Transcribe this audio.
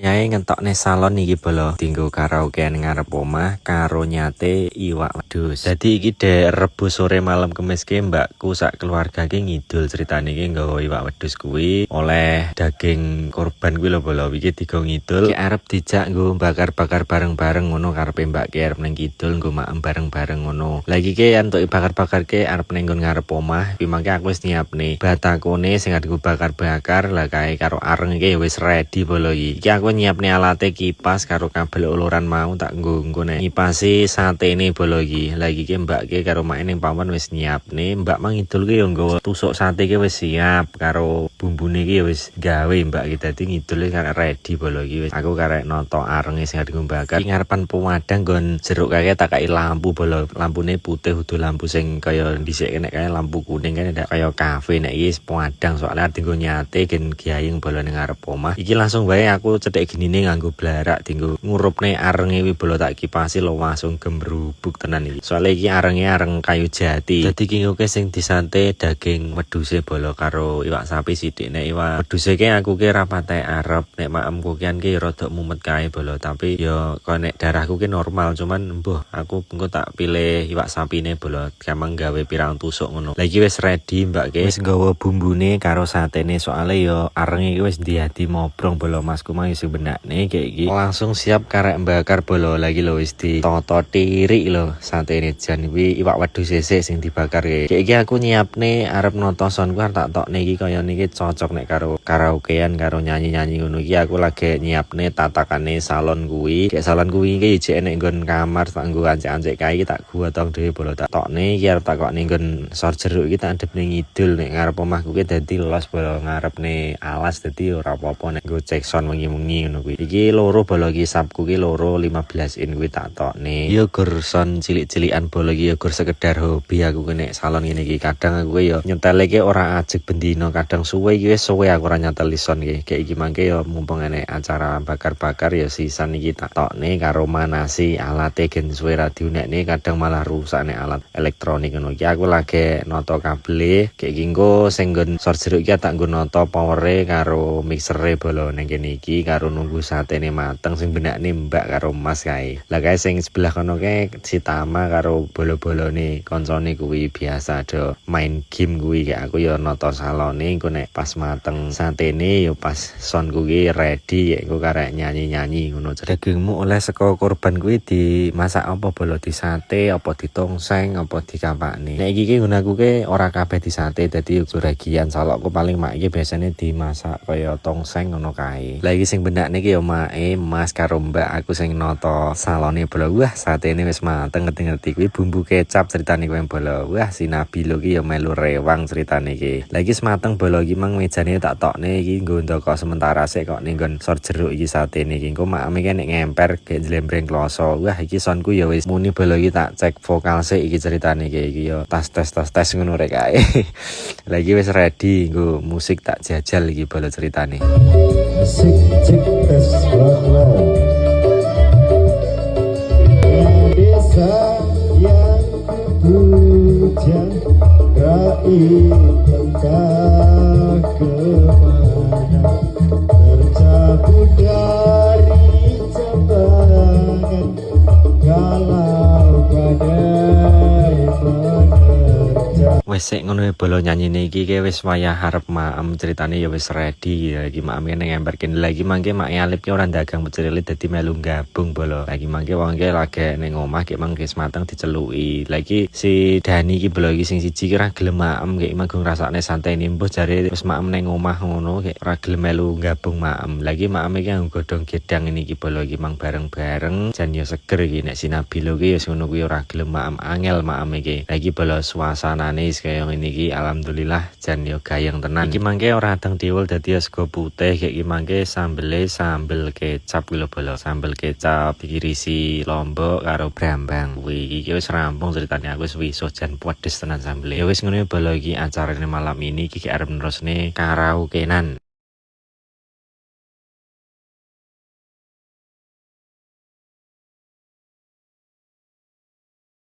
Yae ngentokne salon iki bolo tinggo karaokean ngarep omah karo nyate iwak wedhus. Dadi iki dek Rebo sore malam Kemis ki mbakku sak keluarga ki ngidul ceritane iki nggawa iwak wedhus kuwi oleh daging korban kuwi lho bolo. Iki digo ngidul ki arep dijak nggo bakar-bakar bareng-bareng ngono karepe mbak ki arep ning kidul nggo maem bareng-bareng ngono. Lagi ki entuk bakar-bakar ki arep ning ngarep omah kuwi mangke aku wis nyiapne batakone sing arep bakar-bakar lah kae karo areng iki wis ready bolo iki. Aku nyiapne alate kipas karo kabel uluran mau tak nggo ngipasi satene bolo iki. Lagi ki mbak ki karo mak ning paman wis nyiapne. Mbak mang ngidul ki yo nggawa tusuk sate ki wis siap karo bumbune ki wis gawe mbak ki dadi ngidul kan ready bolo iki wis. Aku karek noto arenge sing arep bakar. Ki ngarepan pemadang nggon jeruk kae tak kai lampu bolo. Lampune putih udu lampu sing kaya dhisik nek kae lampu kuning kan ndak kaya kafe nek iki pemadang soalnya tinggo nyate gen giayeng bolo ning ngarep omah. Iki langsung wae aku cetek genine nganggo blarak dinggo ngurupne arenge wi bolo tak kipasi lo langsung gembrubuk tenan iki. Soale iki arenge areng kayu jati. Dadi kingoke sing disante daging wedhuse bolo karo iwak sapi sithik. Nek iwak wedhuse ki aku ki rapate arep nek maemku ki rada mumet kae bolo tapi yo kok nek darahku ki normal cuman mbuh aku engko tak pilih iwak sapine bolo gampang gawe pirang tusuk ngono. Lagi wis ready mbak ki wis nggawa bumbune karo satene soale yo arenge iki wis diadi mobrong bolo masku mang isih benakne kayak iki langsung siap karek bakar bolo. Lagi lo wis ditoto tirik lo satene jan kuwi iwak wedhus sisik sing dibakar kayak iki aku nyiapne arep noto son ku tak tokne iki kaya niki cocok nek karo karaokean karo nyanyi-nyanyi ngono iki. Aku lagi nyiapne tatakane salon kuwi. Kayak salon kuwi iki jek nek nggon kamar tak nggo ancek-ancek kae iki tak guotong dhewe bolo tak tokne iki arep tak kokne nggon sor jeruk iki tak adepne ngidul nek ngarep omahku ki dadi los bolo ngarepne alas dadi ora apa-apa nek nggo cek son wengi-wengi ngono kuwi. Iki loro bolo iki sapku ki loro 15 in kuwi tak tokne. Yo gur son cilik-cilikan bolo iki yo gur sekedar hobi aku nek salon ngene iki. Kadang aku yo nyentele ki ora ajeg bendino, kadang suwe iki wis suwe aku ora nyetel son iki. Kayak iki mangke yo mumpung enek acara bakar-bakar yo sisan iki tak tokne karo manasi alate gen suwe ra diunekne kadang malah rusak nek alat elektronik ngono iki. Aku lagi noto kabele kayak iki nggo sing nggon sor jeruk iki tak nggo noto powere karo mixere bolo ning kene iki karo nunggu satene mateng sing benakne mbak karo mas kae. Lah kae sing sebelah kono kae si Tama karo bolo-bolone koncone kuwi biasa do main game kuwi kayak aku yo noto salone engko nek pas mateng satene yo pas son kuwi ready engko karek nyanyi-nyanyi ngono. Dagingmu oleh saka korban kuwi dimasak apa bolo, di sate apa ditongseng apa dikapakne. Nek iki nggunaku ke ora kabeh di sate dadi bagian salokku paling mak iki biasane dimasak kaya tongseng ngono kae. Lah iki sing benakne ki yo mae mas karo mbak aku sing noto salone bolo. Wah satene wis mateng ngerti-ngerti kuwi bumbu kecap ceritane kuwi bolo. Wah si Nabilo ki yo melu rewang ceritane iki. Lah iki mateng bolo iki mang mejane tak tokne iki nggo ndoko sementara sik kok ning nggon sor jeruk iki satene iki. Engko makame ki nek ngemper gek jlembreng kloso. Wah iki sonku ya wis muni bolo iki tak cek vokal sik iki ceritane iki yo tes ngono rek kae. Lagi wis ready nggo musik tak jajal iki bolo ceritane. Musik cek tes vokal. Desa yang hujan raih entah kemana tercabut dari jembaran kalau badai menerjang. Wes sik ngono bolo nyanyine iki ke wis wayah arep maem ceritane ya wis ready ya iki maem kene ngemperkin lagi mangke mak Alip ki ora dagang pecel lele dadi melu gabung bolo. Lagi mangke wong ki lagi ning omah ki mangke mateng diceluki. Lagi si Dani iki bolo iki sing siji ki ora gelem maem ki manggo ngrasakne santai nimbuh jare wis maem ning omah ngono ki ora gelem melu gabung maem. Lagi maem iki nggodhong gedang ini iki bolo iki mang bareng-bareng jan ya seger iki nek si Nabilo ki wis ngono kuwi ora gelem maem angel maem iki. Lagi bolo suasanane kaya ngene iki alhamdulillah jan yo gayeng tenan. Iki mangke ora adeng diwul dadi sego putih kayak iki mangke sambel kecap kuwi lho bolo. Sambel kecap dikirisi lombok karo brambang. Kuwi iki wis rampung ceritane aku wis wisuh jan pedes tenan sambel. Ya wis ngono bolo iki acarane malam ini iki arep nerusne karaokean.